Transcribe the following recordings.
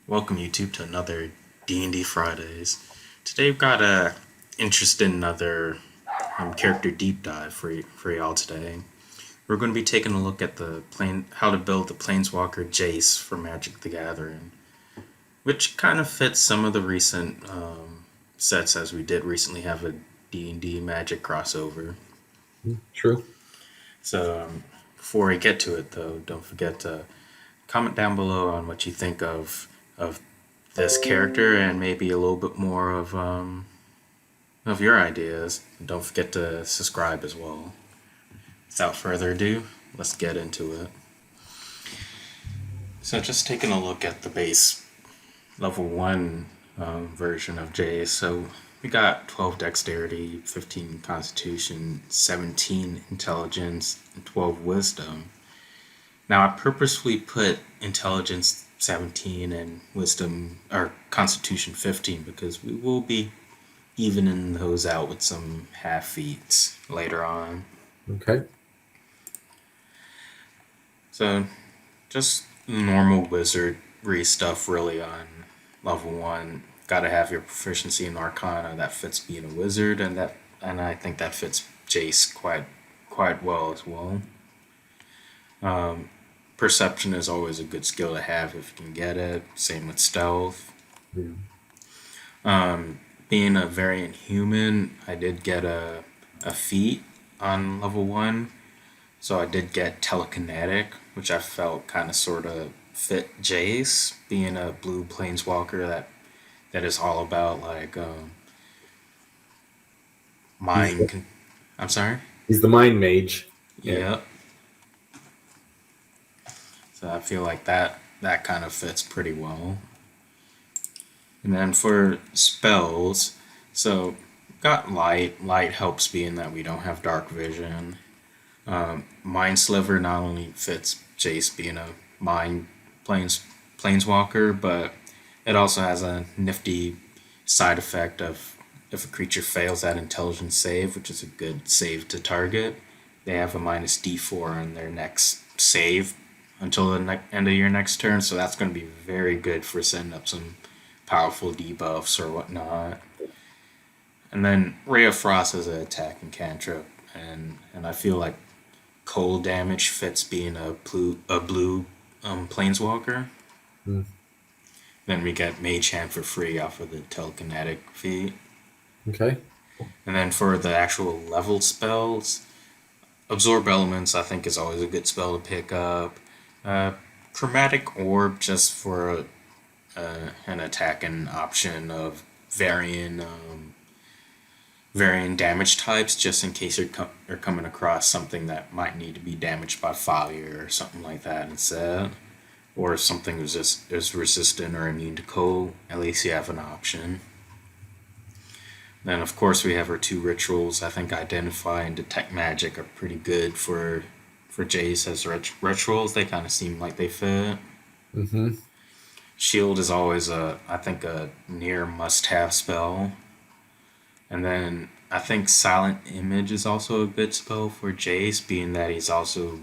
Welcome YouTube to another D&D Fridays. Today we've got interested in another character deep dive for y'all today. We're going to be taking a look at how to build the Planeswalker Jace for Magic the Gathering, which kind of fits some of the recent sets, as we did recently have a D&D Magic crossover. True. So before I get to it though, don't forget to comment down below on what you think of this character and maybe a little bit more of your ideas. And don't forget to subscribe as well. Without further ado, let's get into it. So just taking a look at the base level 1 version of Jace. So we got 12 dexterity, 15 constitution, 17 intelligence, and 12 wisdom. Now I purposefully put intelligence 17 and wisdom or constitution 15 because we will be evening those out with some half feats later on. Okay. So just normal wizardry stuff really on level 1. Gotta have your proficiency in Arcana. That fits being a wizard, and I think that fits Jace quite well as well. Perception is always a good skill to have if you can get it. Same with stealth. Yeah. Being a variant human, I did get a feat on level 1. So I did get telekinetic, which I felt kind of sort of fit Jace, being a blue planeswalker that is all about like mind. I'm sorry. He's the mind mage. Yep. So I feel like that kind of fits pretty well. And then for spells, so got light. Light helps being that we don't have dark vision. Mind Sliver not only fits Jace being a planeswalker, but it also has a nifty side effect of if a creature fails that intelligence save, which is a good save to target, they have a minus D4 on their next save until the end of your next turn. So that's going to be very good for setting up some powerful debuffs or whatnot. And then Ray of Frost is an attacking cantrip, and I feel like cold damage fits being a blue planeswalker. Mm. Then we get Mage Hand for free off of the telekinetic feat. Okay. And then for the actual level spells, Absorb Elements I think is always a good spell to pick up. Chromatic Orb just for an attacking option of varying damage types, just in case you're coming across something that might need to be damaged by fire or something like that instead. Or if something is resistant or immune to cold, at least you have an option. Then of course we have our 2 rituals. I think Identify and Detect Magic are pretty good for Jace as rituals. They kind of seem like they fit. Mm-hmm. Shield is always I think a near must-have spell. And then I think Silent Image is also a good spell for Jace, being that he's also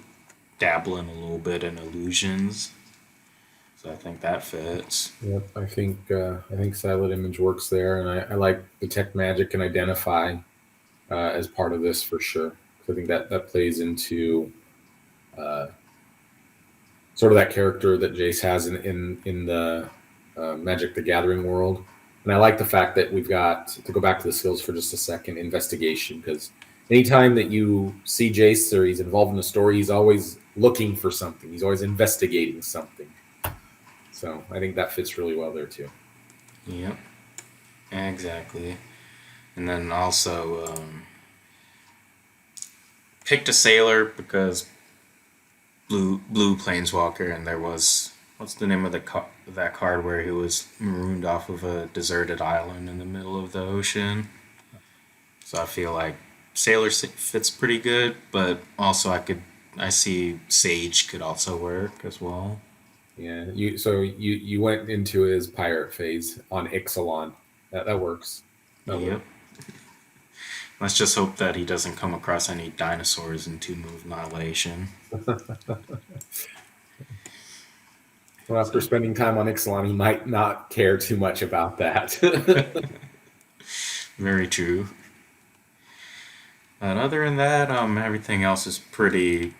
dabbling a little bit in illusions. So I think that fits. Yep. I think Silent Image works there, and I like Detect Magic and Identify as part of this for sure. So I think that plays into sort of that character that Jace has in the Magic the Gathering world. And I like the fact that we've got, to go back to the skills for just a second, investigation, because anytime that you see Jace or he's involved in a story, he's always looking for something. He's always investigating something. So I think that fits really well there too. Yep, exactly. And then also picked a sailor because blue planeswalker, and there was, what's the name of that card where he was marooned off of a deserted island in the middle of the ocean. So I feel like sailor fits pretty good, but also I see sage could also work as well. Yeah. You went into his pirate phase on Ixalan. That works. Yep. Let's just hope that he doesn't come across any dinosaurs in Tomb of Annihilation. Well, after So spending time on Ixalan, he might not care too much about that. very true. And other than that, everything else is pretty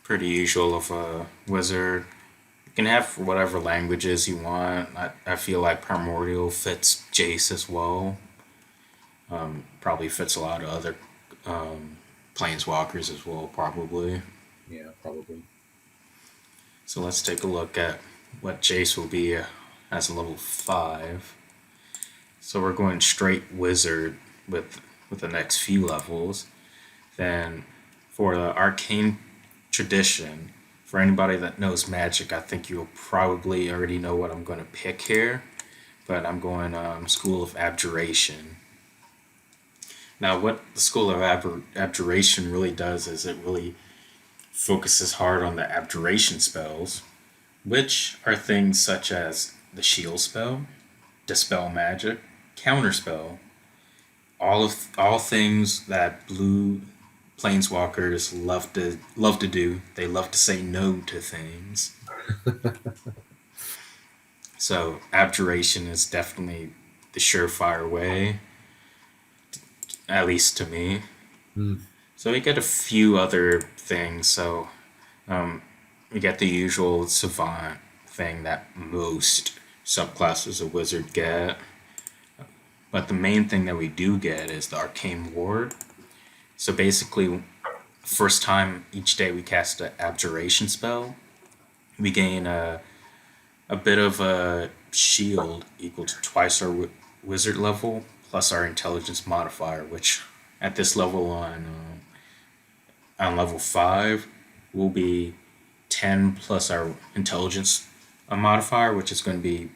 usual of a wizard. You can have whatever languages you want. I feel like Primordial fits Jace as well. Probably fits a lot of other planeswalkers as well, probably. Yeah, probably. So let's take a look at what Jace will be as a level 5. So we're going straight wizard with the next few levels. Then for the arcane tradition, for anybody that knows magic, I think you'll probably already know what I'm going to pick here. But I'm going School of Abjuration. Now, what the School of Abjuration really does is it really focuses hard on the abjuration spells, which are things such as the shield spell, dispel magic, counterspell, all things that blue planeswalkers love to do. They love to say no to things. So abjuration is definitely the surefire way, at least to me. Hmm. So we get a few other things. So we get the usual savant thing that most subclasses of wizard get. But the main thing that we do get is the arcane ward. So basically, first time each day we cast an abjuration spell, we gain a bit of a shield equal to twice our wizard level plus our intelligence modifier, which at this level on level 5 will be 10 plus our intelligence modifier, which is going to be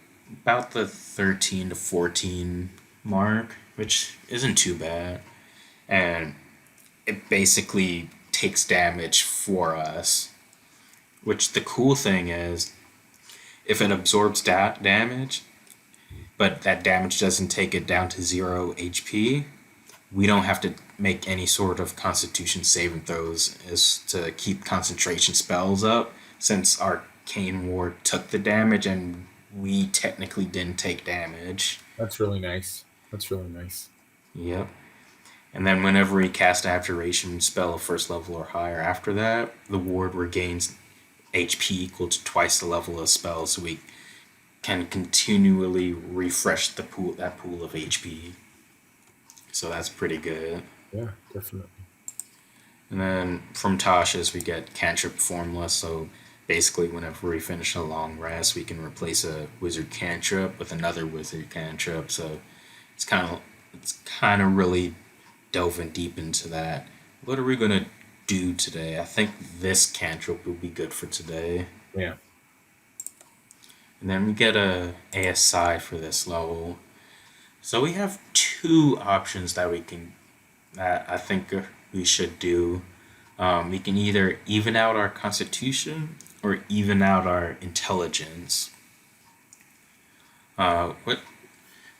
about the 13 to 14 mark, which isn't too bad. And it basically takes damage for us. Which the cool thing is, if it absorbs damage, but that damage doesn't take it down to 0 HP, we don't have to make any sort of constitution saving throws as to keep concentration spells up, since Arcane Ward took the damage and we technically didn't take damage. That's really nice. That's really nice. Yep. And then whenever we cast Abjuration spell of first level or higher after that, the ward regains HP equal to twice the level of spell, so we can continually refresh that pool of HP. So that's pretty good. Yeah, definitely. And then from Tasha's we get cantrip formless, so basically whenever we finish a long rest we can replace a wizard cantrip with another wizard cantrip. So it's kind of really delving deep into that. What are we gonna do today? I think this cantrip will be good for today. Yeah. And then we get a ASI for this level. So we have two options that I think we should do. We can either even out our constitution or even out our intelligence. What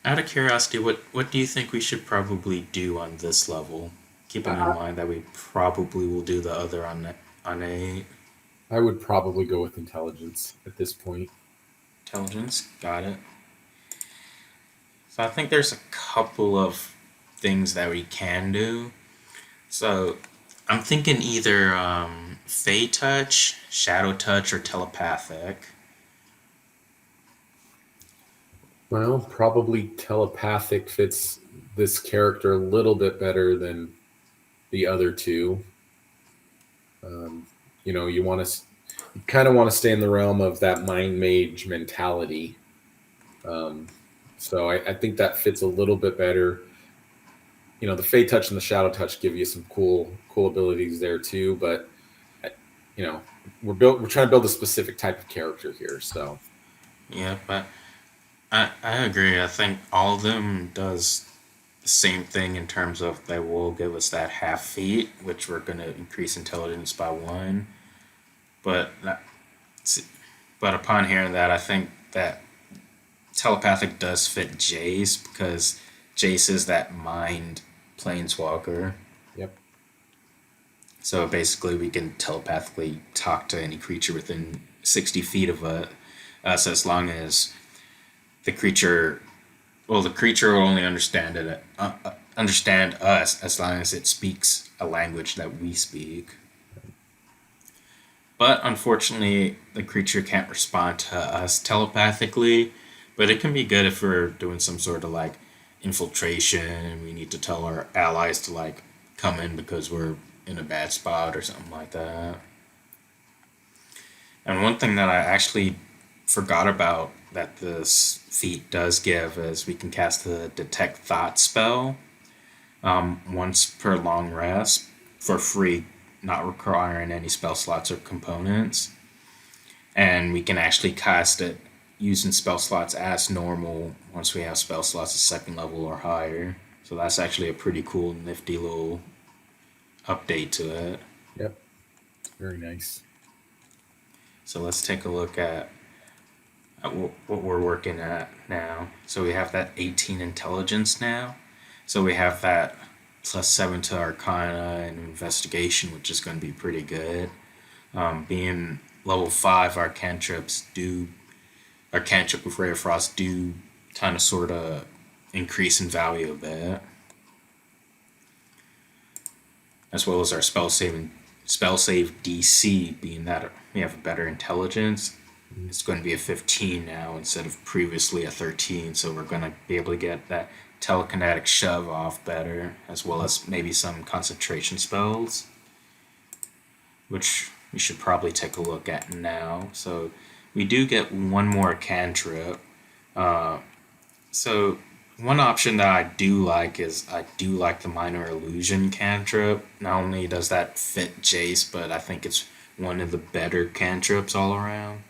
Out of curiosity, what do you think we should probably do on this level? Keeping in I, mind that we probably will do the other on a I would probably go with intelligence at this point. intelligence. Got it. So I think there's a couple of things that we can do. So I'm thinking either Fey Touch, Shadow Touch, or Telepathic. Well, probably telepathic fits this character a little bit better than the other two. Um, you want to, you kind of want to stay in the realm of that mind mage mentality. Um, so I think that fits a little bit better. The Fey Touch and the Shadow Touch give you some cool abilities there too. But uh, you know, we're trying to build a specific type of character here. So Yeah, but I agree. I think all of them does the same thing in terms of they will give us that half feat, which we're going to increase intelligence by 1. But but upon hearing that, I think that telepathic does fit Jace because Jace is that mind planeswalker. yep, So basically, we can telepathically talk to any creature within 60 feet of us as long as the creature. Well, the creature will only understand us as long as it speaks a language that we speak. But unfortunately, the creature can't respond to us telepathically. But it can be good if we're doing some sort of like infiltration and we need to tell our allies to like come in because we're in a bad spot or something like that. And one thing that I actually forgot about that this feat does give is we can cast the Detect Thought spell once per long rest for free, not requiring any spell slots or components. And we can actually cast it using spell slots as normal once we have spell slots at second level or higher. So that's actually a pretty cool, nifty little update to it. Yep. Very nice. So let's take a look at what we're working at now. So we have that 18 intelligence now. So we have that +7 to Arcana and Investigation, which is going to be pretty good. Being level 5, our cantrip with Ray of Frost do kind of sort of increase in value a bit, as well as our spell save DC, being that we have a better intelligence. It's going to be a 15 now instead of previously a 13, so we're going to be able to get that telekinetic shove off better, as well as maybe some concentration spells, which we should probably take a look at now. So we do get one more cantrip. So one option that I do like is I do like the Minor Illusion cantrip. Not only does that fit Jace, but I think it's one of the better cantrips all around.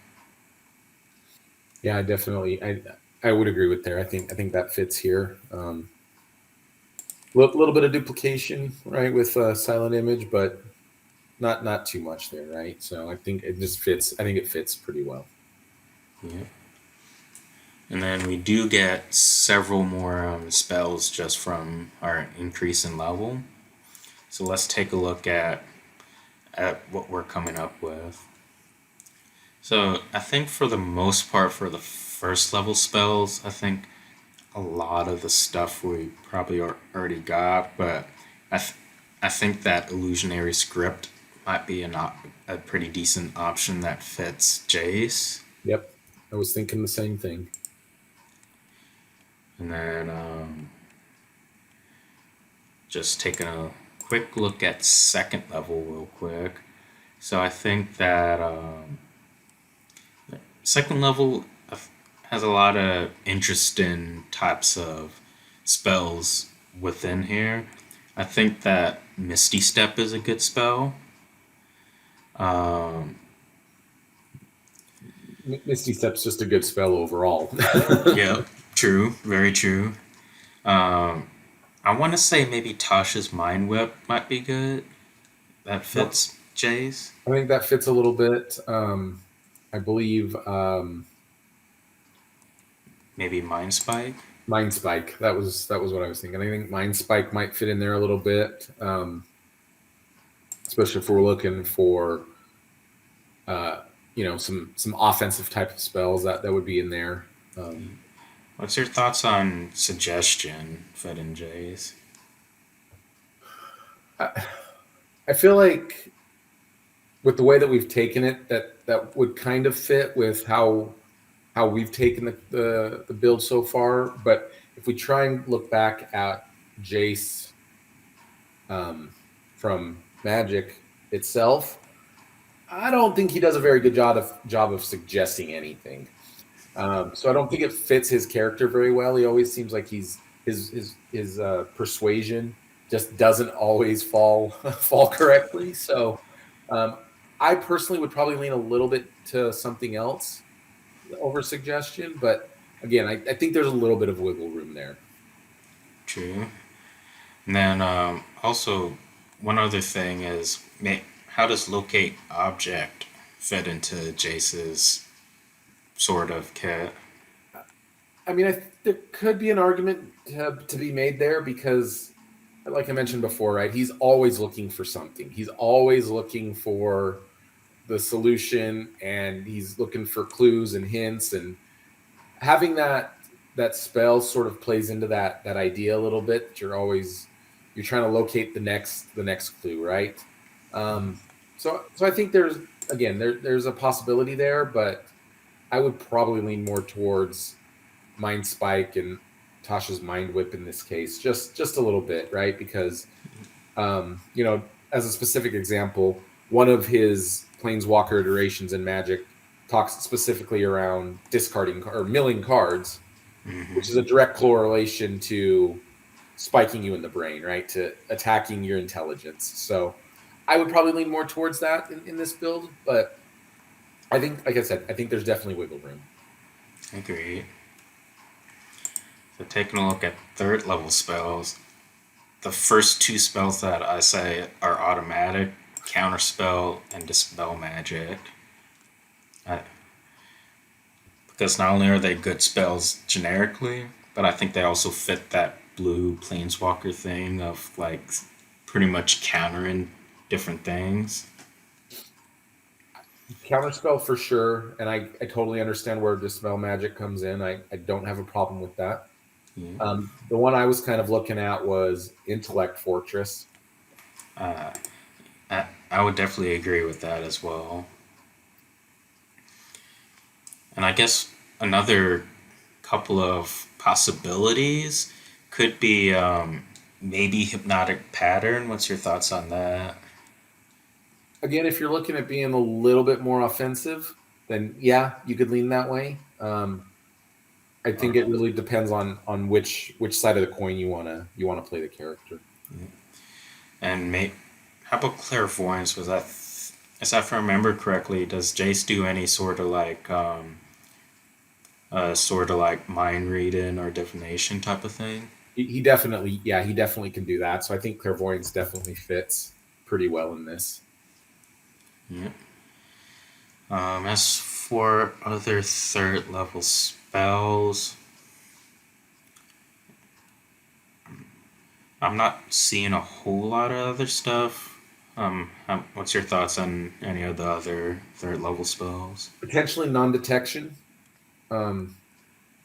Yeah, I definitely. I would agree with there. I think that fits here. Little bit of duplication, right, with silent image, but not too much there, right? So I think it just fits. I think it fits pretty well. Yeah. And then we do get several more spells just from our increase in level. So let's take a look at what we're coming up with. So I think for the most part, for the first level spells, I think a lot of the stuff we probably already got, but I think that illusionary script might be a pretty decent option that fits Jace. Yep, I was thinking the same thing. And then just taking a quick look at second level real quick. So I think that second level has a lot of interesting types of spells within here. I think that Misty Step is a good spell. Um, Misty Step's just a good spell overall. yeah, true, very true. Um, I want to say maybe Tasha's Mind Whip might be good. That Yep. fits Jace. I think that fits a little bit. I believe Maybe Mind Spike. Mind Spike. That was what I was thinking. I think Mind Spike might fit in there a little bit, especially if we're looking for some offensive type of spells that would be in there. What's your thoughts on Suggestion fit in Jace? I, I feel like with the way that we've taken it, that would kind of fit with how we've taken the build so far. But if we try and look back at Jace from Magic itself, I don't think he does a very good job of suggesting anything. So I don't think it fits his character very well. He always seems like his persuasion just doesn't always fall fall correctly. So um, I personally would probably lean a little bit to something else over suggestion, but again, I think there's a little bit of wiggle room there. True. And then also, one other thing is how does Locate Object fit into Jace's sort of kit? I mean, there could be an argument to be made there because, like I mentioned before, right? He's always looking for something. He's always looking for, the solution, and he's looking for clues and hints, and having that spell sort of plays into that idea a little bit. That you're trying to locate the next clue, right? So I think there's a possibility there, but I would probably lean more towards Mind Spike and Tasha's Mind Whip in this case, just a little bit, right? Because as a specific example, one of his Planeswalker iterations in Magic talks specifically around discarding or milling cards, which is a direct correlation to spiking you in the brain, right? To attacking your intelligence. So I would probably lean more towards that in this build, but I think, like I said, I think there's definitely wiggle room. Agreed. So taking a look at third level spells, the first two spells that I say are automatic: Counterspell and Dispel Magic. Because not only are they good spells generically, but I think they also fit that blue Planeswalker thing of like pretty much countering different things. Counterspell for sure, and I totally understand where Dispel Magic comes in. I don't have a problem with that. Yeah. The one I was kind of looking at was Intellect Fortress. I would definitely agree with that as well. And I guess another couple of possibilities could be maybe Hypnotic Pattern. What's your thoughts on that? Again, if you're looking at being a little bit more offensive, then yeah, you could lean that way. I think it really depends on which side of the coin you wanna play the character. And how about Clairvoyance? Was that, as if I remember correctly, does Jace do any sort of like mind reading or divination type of thing? He definitely, yeah, he definitely can do that. So I think Clairvoyance definitely fits pretty well in this. Yeah. As for other third level spells, I'm not seeing a whole lot of other stuff. What's your thoughts on any of the other third level spells? Potentially non-detection. Um,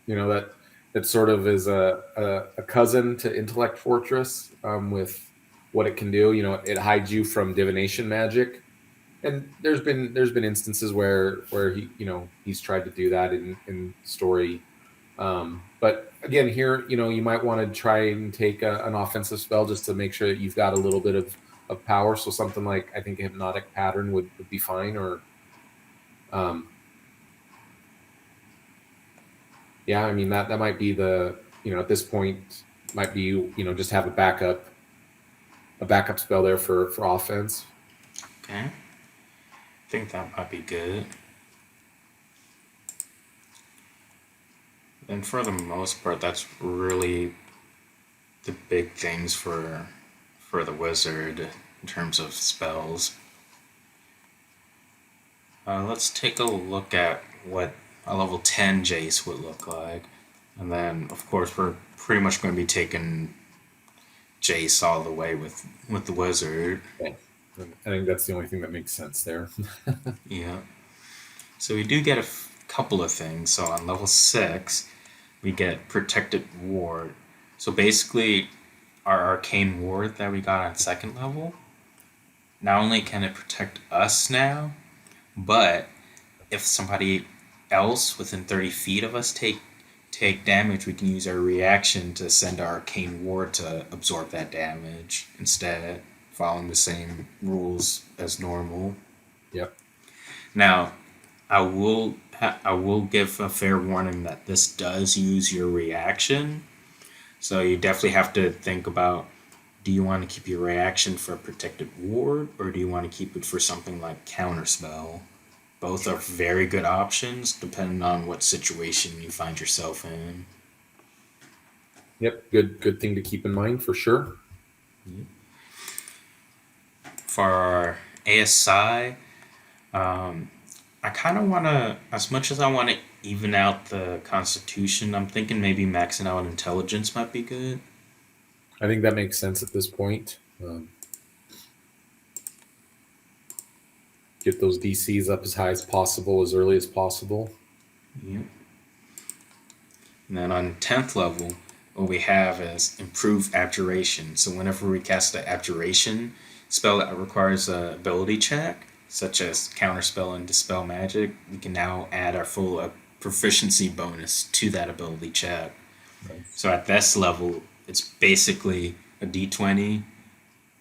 that sort of is a cousin to Intellect Fortress, with what it can do. It hides you from divination magic, and there's been instances where he's tried to do that in story. But again, here you might want to try and take an offensive spell just to make sure that you've got a little bit of power. So something like, I think, a Hypnotic Pattern would be fine, or um, yeah, I mean that might be at this point might be just have a backup spell there for offense. Okay, I think that might be good. And for the most part, that's really the big things for the wizard in terms of spells. Let's take a look at what a level 10 Jace would look like. And then, of course, we're pretty much going to be taking Jace all the way with the wizard. Okay. I think that's the only thing that makes sense there. Yeah. So we do get a couple of things. So on level 6, we get Protected Ward. So basically, our Arcane Ward that we got on second level, not only can it protect us now, but if somebody else within 30 feet of us take damage, we can use our reaction to send our Arcane Ward to absorb that damage instead, following the same rules as normal. Yep. Now, I will give a fair warning that this does use your reaction, so you definitely have to think about, do you want to keep your reaction for a protected ward, or do you want to keep it for something like counterspell? Both are very good options depending on what situation you find yourself in. Yep. Good thing to keep in mind for sure. For our ASI, I kind of want to, as much as I want to even out the Constitution, I'm thinking maybe maxing out Intelligence might be good. I think that makes sense at this point. get those DCs up as high as possible, as early as possible. Yep. And then on 10th level, what we have is improved abjuration. So whenever we cast an abjuration spell that requires a ability check, such as counterspell and dispel magic, we can now add our full proficiency bonus to that ability check. Nice. So at this level, it's basically a d20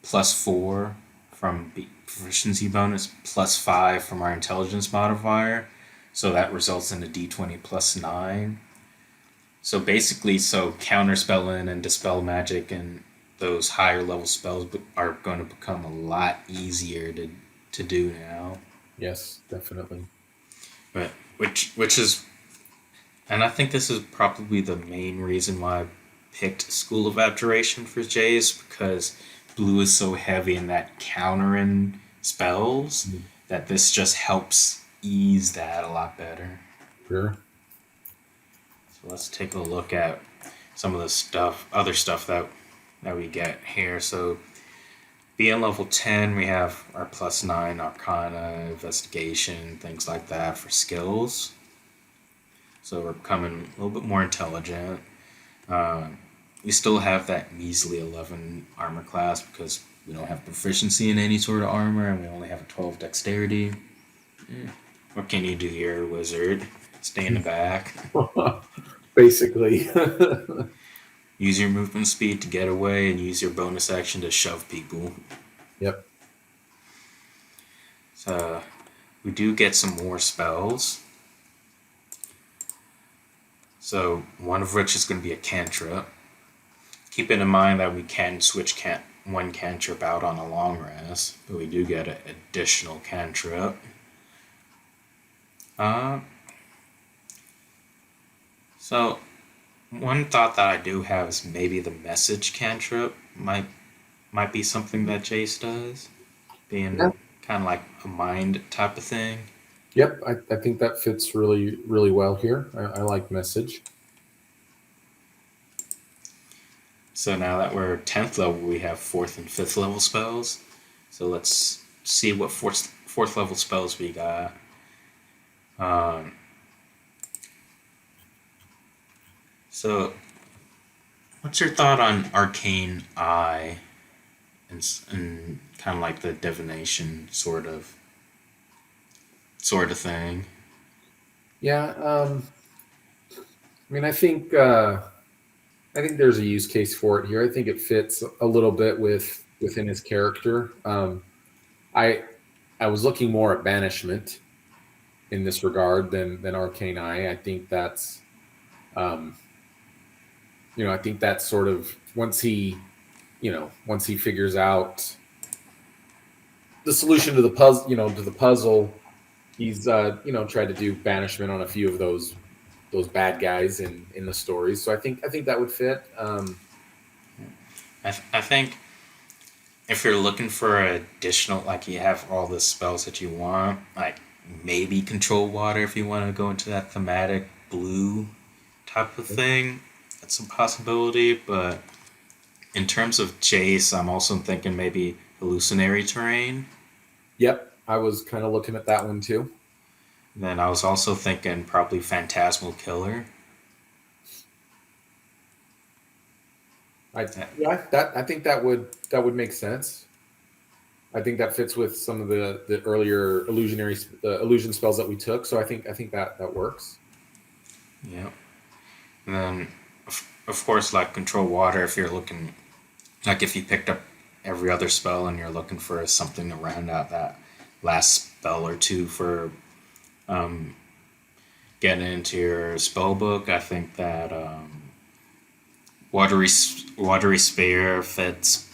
plus 4 from proficiency bonus plus 5 from our intelligence modifier. So that results in a d20 plus 9. So basically, counterspelling and dispel magic and those higher level spells are going to become a lot easier to do now. Yes, definitely. But which is, and I think this is probably the main reason why I picked School of Abjuration for Jace, because blue is so heavy in that countering spells that this just helps ease that a lot better. Sure. So let's take a look at some of the other stuff that we get here. So being level 10, we have our plus 9 Arcana, Investigation, things like that for skills. So we're becoming a little bit more intelligent. We still have that measly 11 armor class because we don't have proficiency in any sort of armor and we only have a 12 dexterity. What can you do here, wizard? Stay in the back. Basically. Use your movement speed to get away and use your bonus action to shove people. Yep. So we do get some more spells. So one of which is going to be a cantrip. Keeping in mind that we can switch one cantrip out on a long rest, but we do get an additional cantrip. So one thought that I do have is maybe the message cantrip might be something that Jace does, being kind of like a mind type of thing. Yep, I think that fits really, really well here. I like message. So now that we're 10th level, we have 4th and 5th level spells. So let's see what 4th level spells we got. So what's your thought on Arcane Eye and kind of like the divination sort of thing? Yeah, I mean, I think there's a use case for it here. I think it fits a little bit within his character. I was looking more at banishment in this regard than Arcane Eye. I think that's, I think that's sort of once he figures out the solution to the puzzle, he's tried to do banishment on a few of those bad guys in the stories. So I think that would fit. I think if you're looking for additional, like you have all the spells that you want, like maybe control water if you want to go into that thematic blue type of thing, that's a possibility. But in terms of Jace, I'm also thinking maybe hallucinatory terrain. Yep, I was kind of looking at that one too. And then I was also thinking probably phantasmal killer. I think that would make sense. I think that fits with some of the earlier illusion spells that we took. So I think that works. Yeah. And then of course, like control water, if you're looking, like if you picked up every other spell and you're looking for something to round out that last spell or two for getting into your spell book, I think that watery sphere fits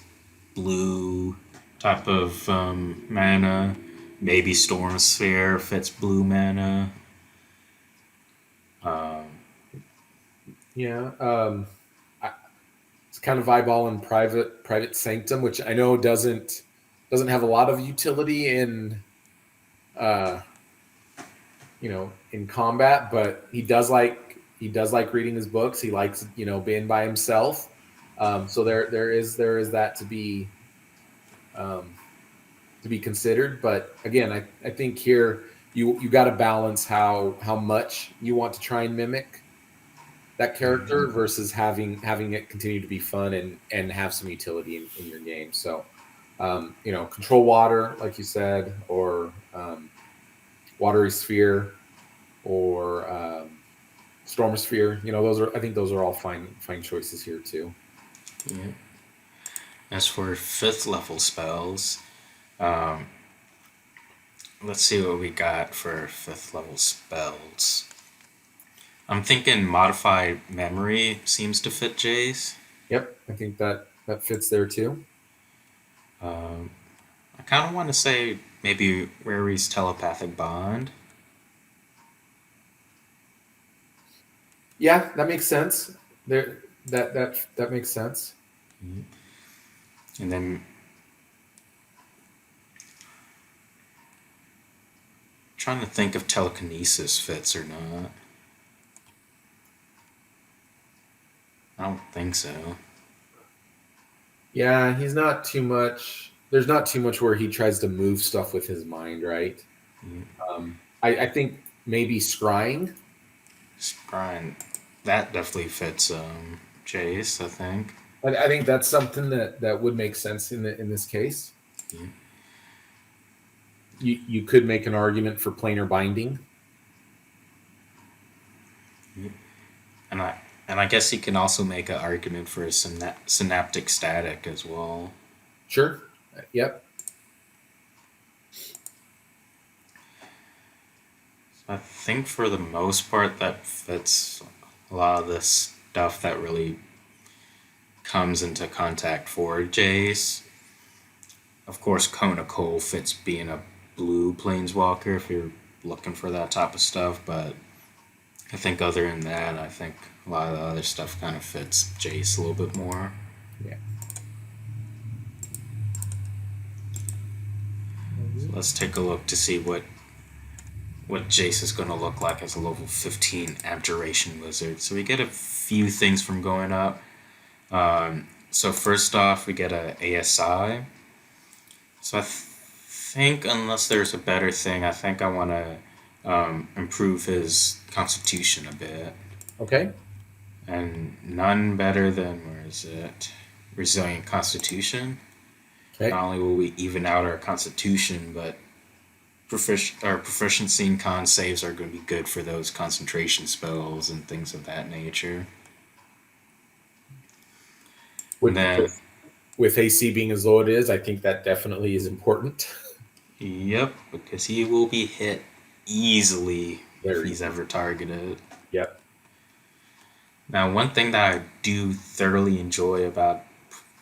blue type of mana. Maybe storm sphere fits blue mana. It's kind of eyeballing private sanctum, which I know doesn't have a lot of utility in in combat, but he does like reading his books. He likes being by himself. So there is that to be to be considered. But again, I think here you got to balance how much you want to try and mimic that character versus having it continue to be fun and have some utility in your game. So control water, like you said, or watery sphere, or stormosphere. I think those are all fine choices here too. Yeah. As for 5th level spells, um, let's see what we got for 5th level spells. I'm thinking Modified Memory seems to fit Jace. Yep, I think that fits there too. I kind of want to say maybe Rary's Telepathic Bond. Yeah, that makes sense. That makes sense. And then trying to think if Telekinesis fits or not. I don't think so. Yeah, he's not too much. There's not too much where he tries to move stuff with his mind, right? I think maybe scrying. Brian, that definitely fits Jace, I think. I think that's something that would make sense in this case. Yeah. You could make an argument for planar binding. And I guess he can also make an argument for a synaptic static as well. Sure. Yep. I think for the most part that fits a lot of the stuff that really comes into contact for Jace. Of course, Kona Cole fits being a blue planeswalker if you're looking for that type of stuff, but I think other than that, I think a lot of the other stuff kind of fits Jace a little bit more. Yeah. So let's take a look to see what Jace is going to look like as a level 15 Abjuration Wizard. So we get a few things from going up. So first off, we get a ASI. So I think unless there's a better thing, I think I want to improve his Constitution a bit. Okay. And none better than, where is it? Resilient Constitution. Okay. Not only will we even out our Constitution, but our proficiency in con saves are going to be good for those concentration spells and things of that nature. With AC being as low it is, I think that definitely is important. Yep, because he will be hit easily if he's easy. ever targeted. Yep. Now, one thing that I do thoroughly enjoy about,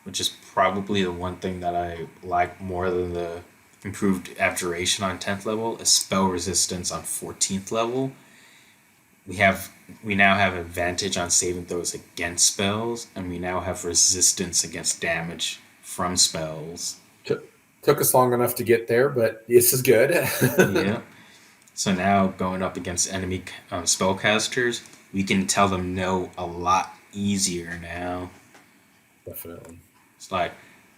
which is probably the one thing that I like more than the improved Abjuration on 10th level, is spell resistance on 14th level. We now have advantage on saving throws against spells, and we now have resistance against damage from spells. Took us long enough to get there, but this is good. Yeah. So now going up against enemy spellcasters, we can tell them no a lot easier now. Definitely. It's like,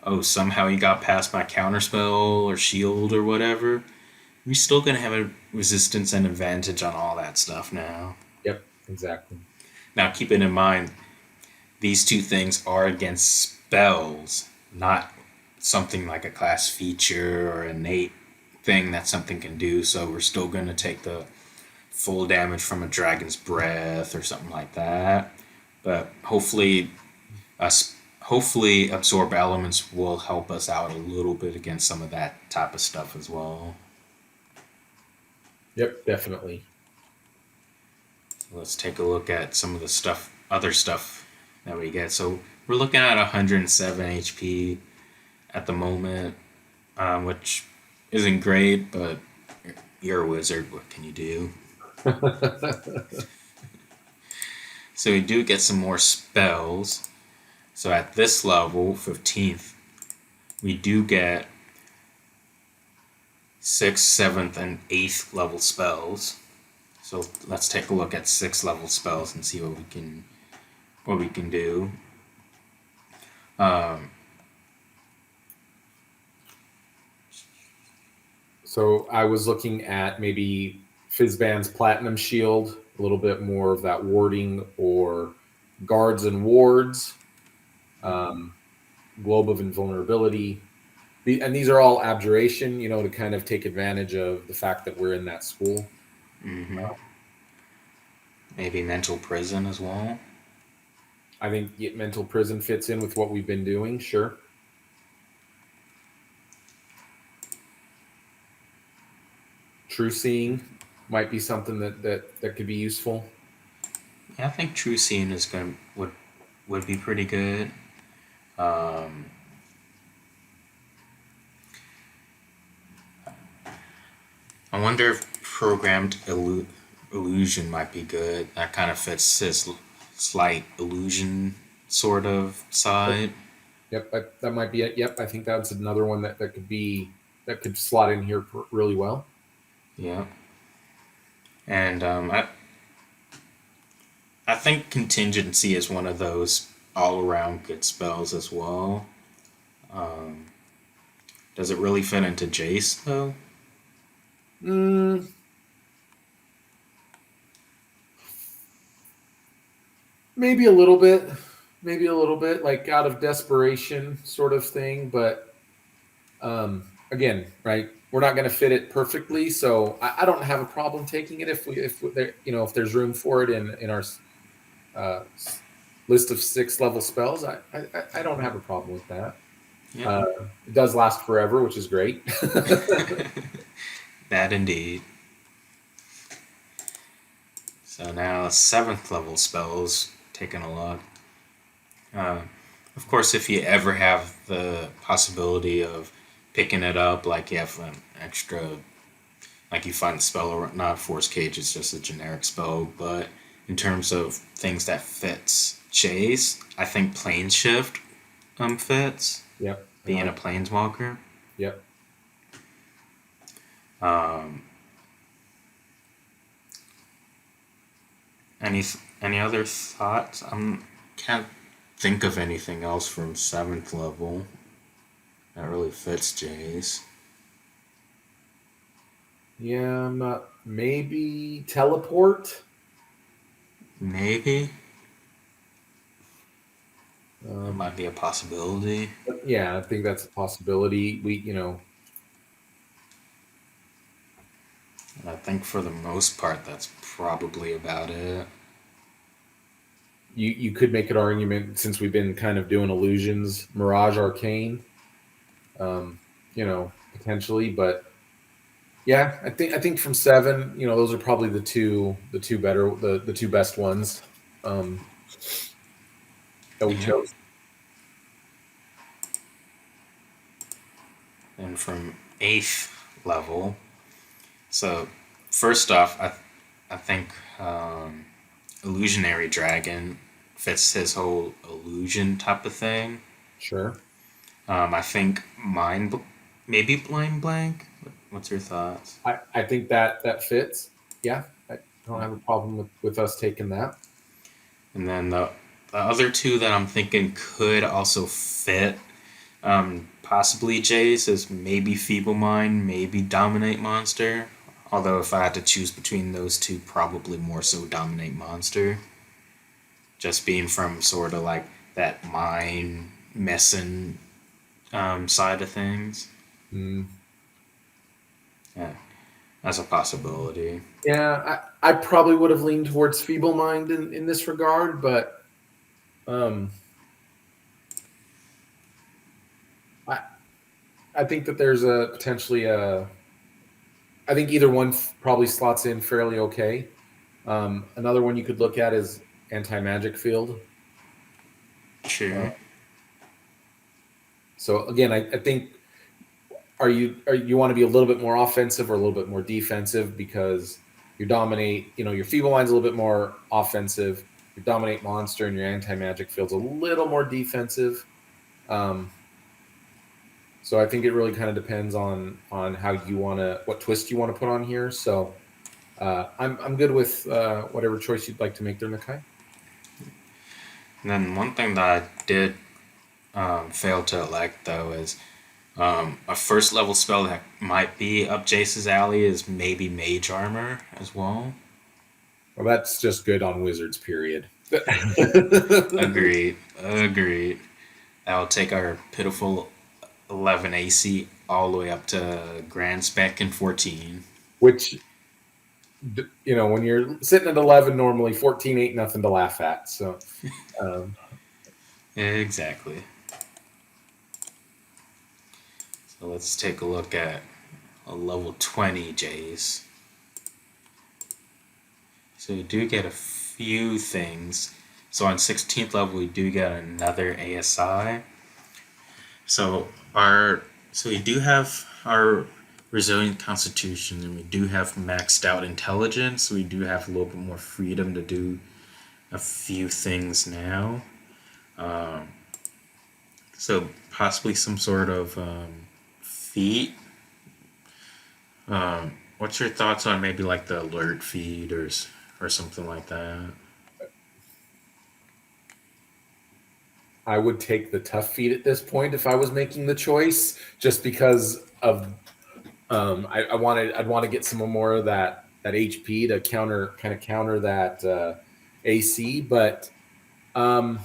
oh, somehow you got past my counterspell or shield or whatever. We're still going to have a resistance and advantage on all that stuff now. Yep, exactly. Now, keeping in mind, these two things are against spells, not something like a class feature or innate thing that something can do. So we're still going to take the full damage from a dragon's breath or something like that. But hopefully absorb elements will help us out a little bit against some of that type of stuff as well. Yep, definitely. Let's take a look at some of the other stuff that we get. So we're looking at 107 HP at the moment, which isn't great, but you're a wizard. What can you do? So we do get some more spells. So at this level, 15th, we do get 6th, 7th, and 8th level spells. So let's take a look at 6th level spells and see what we can do. So I was looking at maybe Fizzband's Platinum Shield, a little bit more of that warding, or Guards and Wards, um, Globe of Invulnerability. And these are all abjuration, to kind of take advantage of the fact that we're in that school. Mm-hmm. Maybe mental prison as well. I think mental prison fits in with what we've been doing, sure. True seeing might be something that could be useful. Yeah, I think true seeing is would be pretty good. Um, I wonder if programmed illusion might be good. That kind of fits his slight illusion sort of side. Yep, that might be it. Yep, I think that's another one that could slot in here really well. Yeah, and I think contingency is one of those all around good spells as well. Um, does it really fit into Jace though? Mm, maybe a little bit, like out of desperation sort of thing. But again, right, we're not going to fit it perfectly, so I don't have a problem taking it if there's room for it in our uh, list of 6 level spells. I don't have a problem with that. Yeah, It does last forever, which is great. that indeed. So now 7th level spells, taking a look. Uh, of course, if you ever have the possibility of picking it up, like you have an extra, like you find the spell or not, Force Cage is just a generic spell, but in terms of things that fits Chase, I think Plane Shift fits, Yep. being a planeswalker. Yep. Um, any other thoughts? Can't think of anything else from 7th level that really fits Jace. Yeah, I'm not. Maybe teleport. Maybe that Um, might be a possibility. yeah, I think that's a possibility. I think for the most part, that's probably about it. You could make an argument since we've been kind of doing illusions, Mirage Arcane, potentially, but yeah, I think from 7, those are probably the two best ones um, that we Yeah. chose. And from 8th level, so first off, I think Illusionary Dragon fits his whole illusion type of thing. Sure. I think maybe Blind Blank. What's your thoughts? I think that fits. Yeah, I don't have a problem with us taking that. And then the other two that I'm thinking could also fit, possibly Jace, is maybe Feeble Mind, maybe Dominate Monster. Although if I had to choose between those two, probably more so Dominate Monster. Just being from sort of like that mind messing side of things. Mm. Yeah, that's a possibility. Yeah, I probably would have leaned towards Feeble Mind in this regard, but um, I I think that there's a potentially a. I think either one probably slots in fairly okay. Another one you could look at is Anti Magic Field. Uh, Sure. so again, I think are you want to be a little bit more offensive or a little bit more defensive because your dominate, your feeble mind's a little bit more offensive. Your dominate monster and your anti magic field's a little more defensive. Um, so I think it really kind of depends on how you want to what twist you want to put on here. So I'm good with whatever choice you'd like to make there, Nakai. And then one thing that I did fail to elect though is A first level spell that might be up Jace's alley is maybe Mage Armor as well. Well, that's just good on wizards, period. Agreed. Agreed. That will take our pitiful 11 AC all the way up to Grand Spec and 14. Which, when you're sitting at 11, normally 14 ain't nothing to laugh at. So, um, Exactly. So let's take a look at a level 20 Jace. So we do get a few things. So on 16th level we do get another ASI. So we do have our resilient constitution and we do have maxed out intelligence. So we do have a little bit more freedom to do a few things now. So possibly some sort of feat. What's your thoughts on maybe like the alert feed or something like that? I would take the tough feat at this point if I was making the choice, just because of I'd want to get some more of that HP to counter that AC, but um,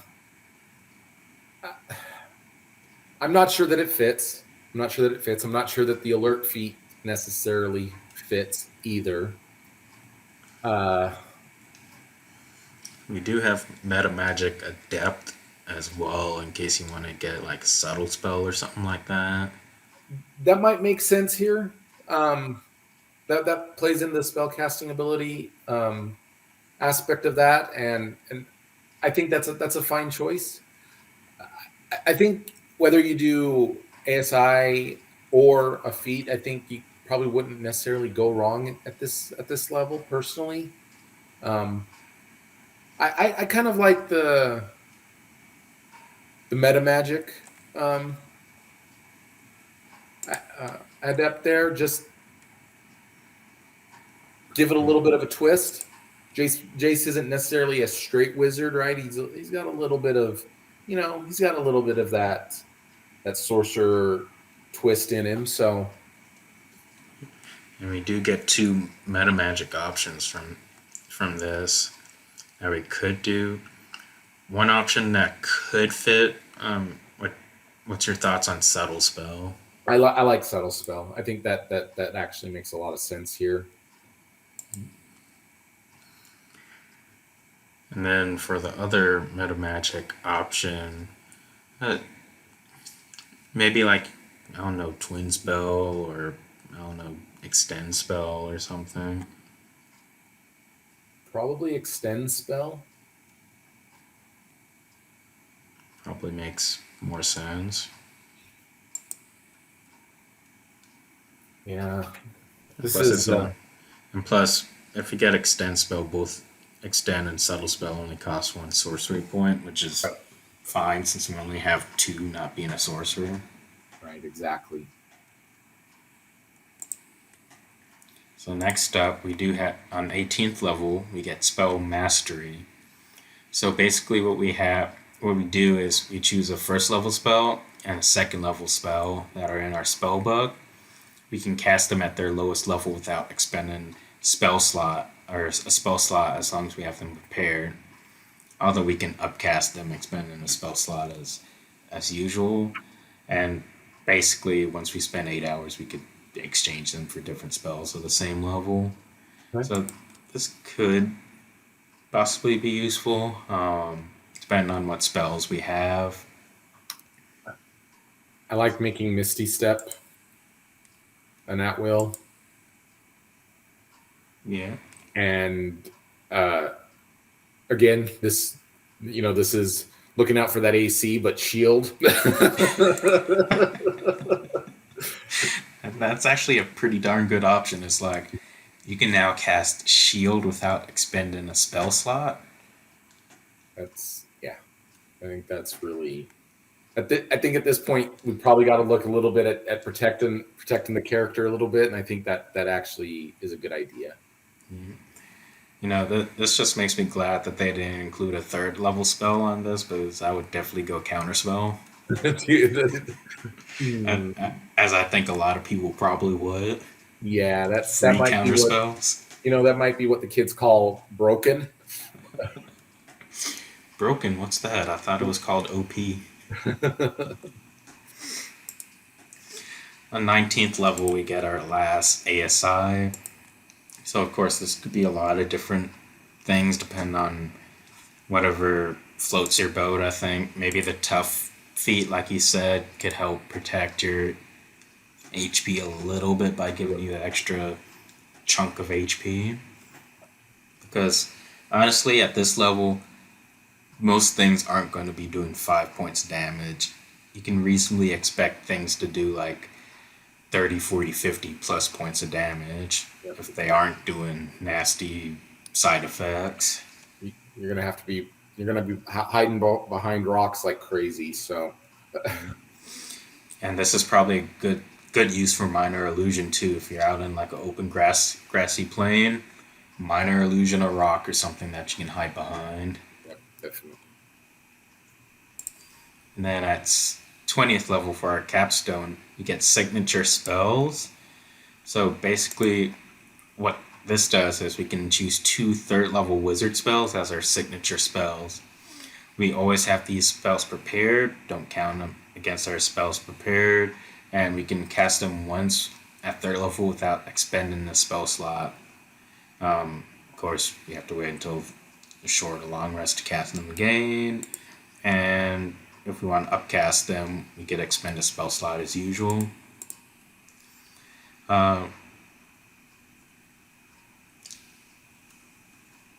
I'm not sure that it fits. I'm not sure that the alert feat necessarily fits either. We do have meta magic adept as well in case you want to get like a subtle spell or something like that. That might make sense here. That plays in the spell casting ability aspect of that, and I think that's a fine choice. I think whether you do ASI or a feat, I think you probably wouldn't necessarily go wrong at this level. Personally, I kind of like the meta magic adept there. Just give it a little bit of a twist. Jace isn't necessarily a straight wizard, right? He's got a little bit of, that sorcerer twist in him. So, And we do get two meta magic options from this that we could do. One option that could fit. What's your thoughts on subtle spell? I like subtle spell. I think that actually makes a lot of sense here. And then for the other meta magic option, uh, maybe like I don't know, twin spell or I don't know, extend spell or something. Probably extend spell. Probably makes more sense. Yeah. This Plus, is and plus, if you get extend spell, both extend and subtle spell only cost one sorcery point, which is fine since we only have two, not being a sorcerer. right. Exactly. So next up, we do have on 18th level, we get spell mastery. So basically, what we do is we choose a first level spell and a second level spell that are in our spell book. We can cast them at their lowest level without expending spell slot or a spell slot as long as we have them prepared. Although we can upcast them expending a spell slot as usual. And basically once we spend 8 hours we could exchange them for different spells of the same level. Right. So this could possibly be useful, depending on what spells we have. I like making Misty Step an at will. Yeah. And again, this is looking out for that AC, but shield. And that's actually a pretty darn good option. It's like you can now cast shield without expending a spell slot. Yeah. I think that's really. I think at this point we probably got to look a little bit at protecting the character a little bit, and I think that actually is a good idea. You know, this just makes me glad that they didn't include a third level spell on this, because I would definitely go counterspell. A- Hmm. As I think a lot of people probably would. Yeah, that Free might be counter what spells. that might be what the kids call broken. Broken, what's that? I thought it was called OP. On 19th level, we get our last ASI. So, of course, this could be a lot of different things depending on whatever floats your boat, I think. Maybe the tough feat, like you said, could help protect your HP a little bit by giving you the extra chunk of HP. Because honestly, at this level, most things aren't going to be doing 5 points damage. You can reasonably expect things to do like 30, 40, 50 plus points of damage if they aren't doing nasty side effects. You're gonna have to be. You're gonna be hiding behind rocks like crazy. So, And this is probably a good use for minor illusion too. If you're out in like an open grassy plain, minor illusion or rock or something that you can hide behind. yep, definitely. And then at 20th level for our capstone, you get signature spells. So basically, what this does is we can choose 2 third level wizard spells as our signature spells. We always have these spells prepared, don't count them against our spells prepared, and we can cast them once at third level without expending the spell slot. Of course, we have to wait until a short or long rest to cast them again, and if we want to upcast them, we get expend a spell slot as usual. Uh,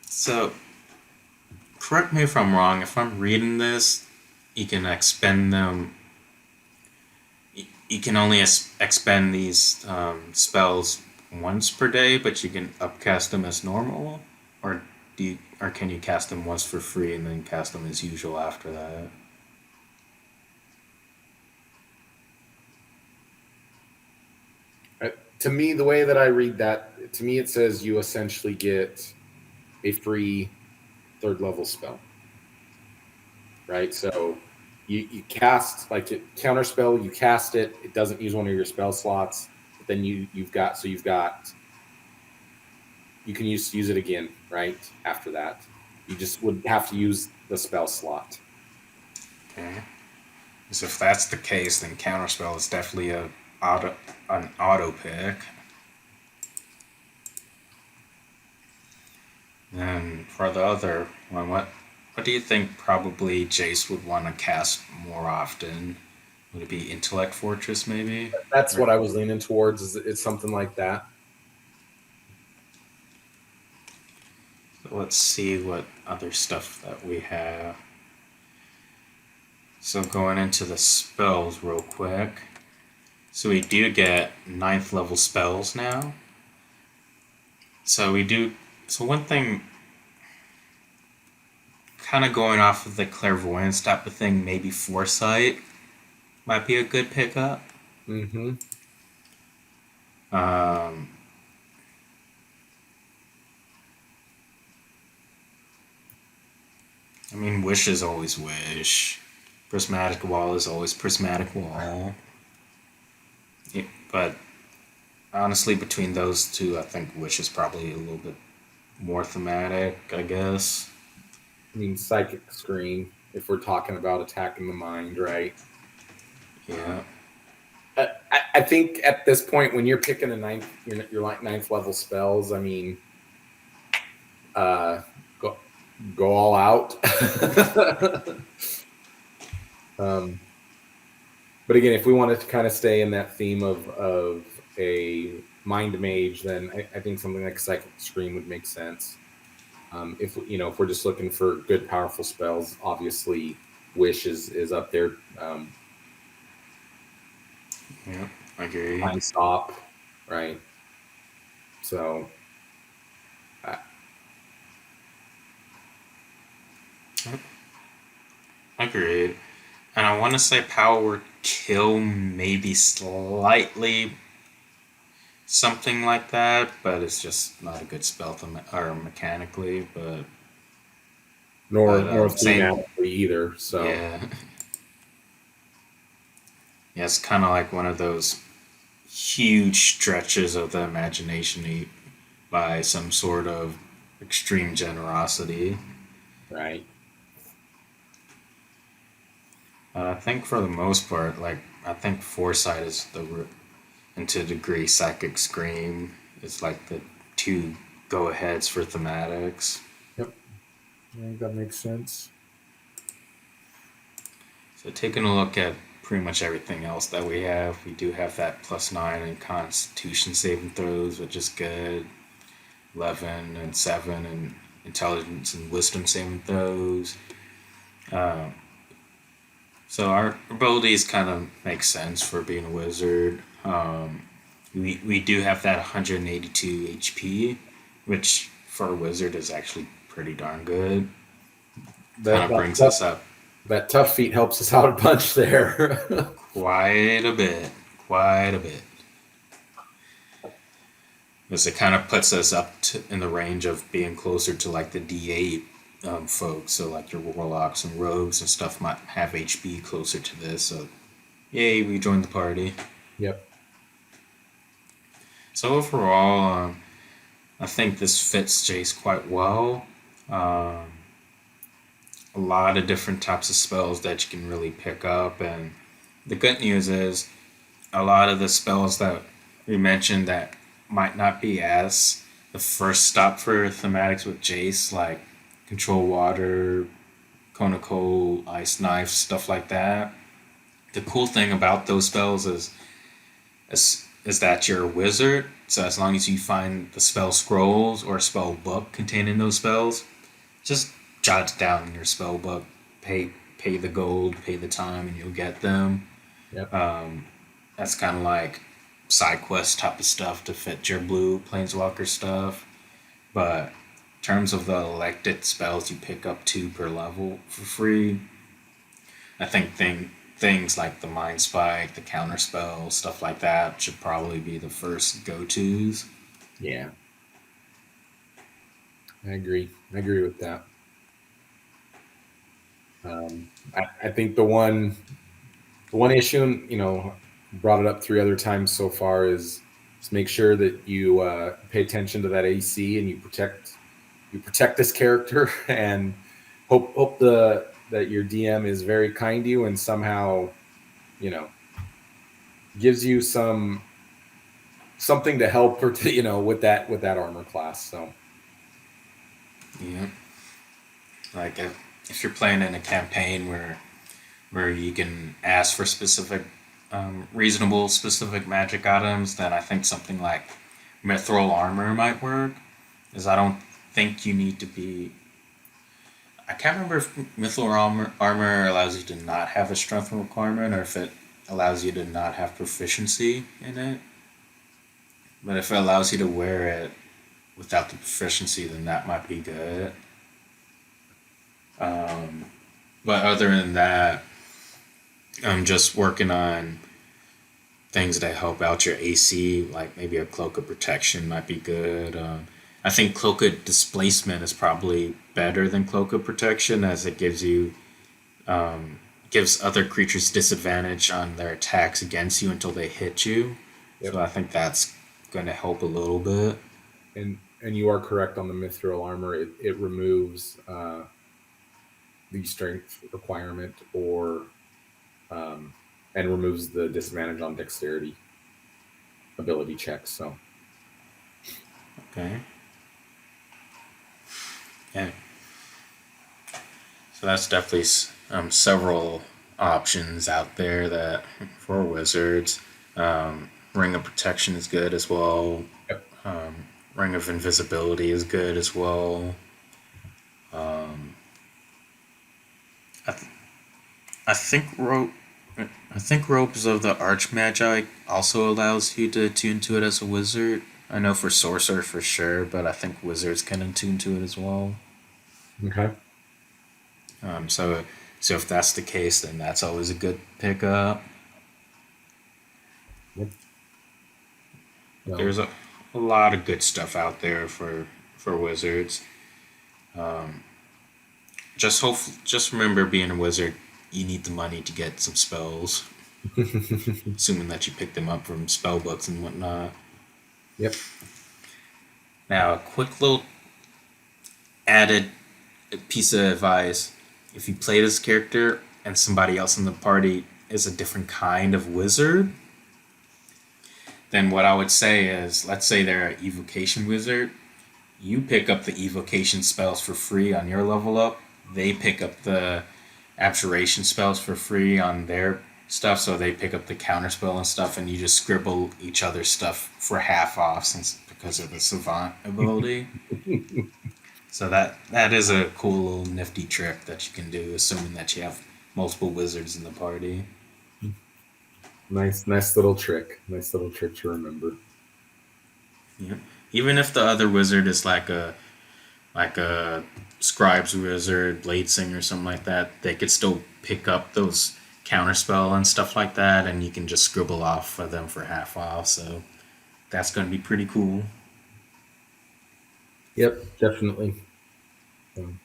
so, correct me if I'm wrong. If I'm reading this, you can expend them. You can only expend these spells once per day, but you can upcast them as normal, or or can you cast them once for free and then cast them as usual after that? To me, the way that I read that, to me, it says you essentially get a free third level spell, right? So you cast like it counter spell, you cast it, it doesn't use one of your spell slots, but then you've got you can use it again, right? After that, you just would have to use the spell slot. Okay. Because if that's the case, then counterspell is definitely an auto pick. And for the other one, what do you think probably Jace would want to cast more often? Would it be Intellect Fortress maybe? That's Or, what I was leaning towards. Is it's something like that? let's see what other stuff that we have. So going into the spells real quick. So we do get 9th level spells now. So we do. So one thing, kind of going off of the clairvoyance type of thing, maybe foresight might be a good pickup. Mm-hmm. Um, I mean, wish is always wish. Prismatic wall is always prismatic wall. Yeah, but honestly, between those two, I think wish is probably a little bit more thematic, I guess. I mean, psychic screen. If we're talking about attacking the mind, right? Yeah. I think at this point, when you're picking your like ninth level spells, I mean, go all out. um, but again, if we wanted to kind of stay in that theme of a mind mage, then I think something like psychic screen would make sense. If we're just looking for good, powerful spells, obviously, wish is up there. Yeah. Agreed. Time stop, right? So, uh, Agreed. And I want to say power word kill maybe slightly something like that, but it's just not a good spell or mechanically. nor Same. thematically either. So, Yeah. Yeah, it's kind of like one of those huge stretches of the imagination by some sort of extreme generosity. Right. I think for the most part, like I think foresight is and to a degree psychic scream is like the two go aheads for thematics. Yep. I think that makes sense. So taking a look at pretty much everything else that we do have that +9 in Constitution saving throws, which is good. 11 and 7 and intelligence and wisdom saving throws. Um, so our abilities kind of make sense for being a wizard. We do have that 182 HP, which for a wizard is actually pretty darn good. Kind That of that brings tough, us up that tough feat helps us out a bunch there. quite a bit. Quite a bit. Because it kind of puts us in the range of being closer to like the D8 folks. So like your warlocks and rogues and stuff might have HP closer to this. So yay, we joined the party. Yep. So overall, I think this fits Jace quite well. Um, a lot of different types of spells that you can really pick up, and the good news is a lot of the spells that we mentioned that might not be as the first stop for thematics with Jace, like control water, cone of cold, ice knife, stuff like that. The cool thing about those spells is that you're a wizard. So as long as you find the spell scrolls or spell book containing those spells, just jot it down in your spell book. Pay the gold, pay the time, and you'll get them. Yep. That's kind of like side quest type of stuff to fit your blue planeswalker stuff. But in terms of the elected spells you pick up two per level for free, I think things like the Mind Spike, the Counter Spell, stuff like that should probably be the first go tos. Yeah. I agree. I agree with that. I think the one issue, brought it up 3 other times so far, is just make sure that you pay attention to that AC and you protect this character and hope that your DM is very kind to you and somehow, you know, gives you something to help or to, with that armor class. So Yeah. Like if you're playing in a campaign where you can ask for specific, reasonable specific magic items, then I think something like mithril armor might work. Because I don't think you need to be. I can't remember if mithril armor allows you to not have a strength requirement or if it allows you to not have proficiency in it. But if it allows you to wear it without the proficiency, then that might be good. Um, but other than that, I'm just working on things that help out your AC, like maybe a cloak of protection might be good. I think cloak of displacement is probably better than cloak of protection, as it gives other creatures disadvantage on their attacks against you until they hit you. yep. So I think that's going to help a little bit. And you are correct on the mithril armor. It removes the strength requirement or um, and removes the disadvantage on dexterity ability checks. So Okay. Yeah. So that's definitely several options out there that for wizards. Ring of protection is good as well. yep. Ring of invisibility is good as well. I, th- I think rope. I think robes of the Archmagi also allows you to attune to it as a wizard. I know for sorcerer for sure, but I think wizards can attune to it as well. Okay. So if that's the case, then that's always a good pickup. Yep. There's a lot of good stuff out there for wizards. Just remember being a wizard, you need the money to get some spells. assuming that you pick them up from spell books and whatnot. Yep. Now, a quick little added piece of advice: if you play this character and somebody else in the party is a different kind of wizard, then what I would say is, let's say they're an evocation wizard, you pick up the evocation spells for free on your level up. They pick up the abjuration spells for free on their stuff, so they pick up the counterspell and stuff, and you just scribble each other's stuff for half off since because of the savant ability. So that is a cool little nifty trick that you can do, assuming that you have multiple wizards in the party. Nice little trick. Nice little trick to remember. Yeah. Even if the other wizard is like a scribes wizard, blade singer, something like that, they could still pick up those counterspell and stuff like that, and you can just scribble off for them for half off. So that's going to be pretty cool. Yep, definitely. Um,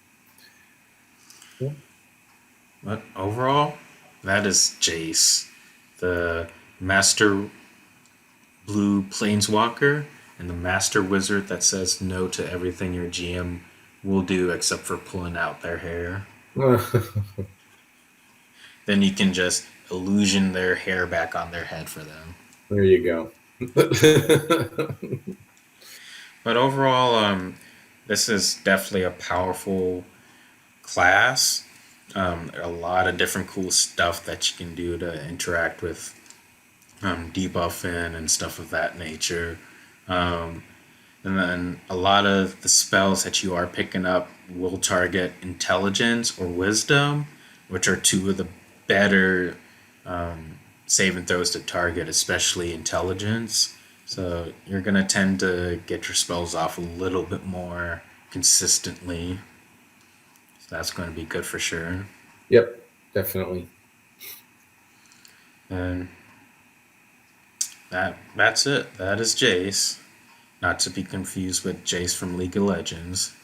yeah. But overall, that is Jace, the Master Blue Planeswalker, and the Master Wizard that says no to everything your GM will do except for pulling out their hair. Then you can just illusion their hair back on their head for them. There you go. But overall, this is definitely a powerful class. A lot of different cool stuff that you can do to interact with debuffing and stuff of that nature. Um, and then a lot of the spells that you are picking up will target intelligence or wisdom, which are two of the better save and throws to target, especially intelligence. So you're going to tend to get your spells off a little bit more consistently. So that's going to be good for sure. Yep, definitely. And that's it. That is Jace. Not to be confused with Jace from League of Legends.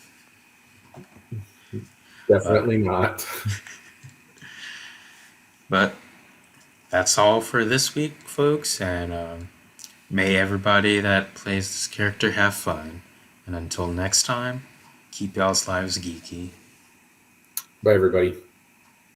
Definitely not. But that's all for this week, folks. And may everybody that plays this character have fun. And until next time, keep y'all's lives geeky. Bye, everybody.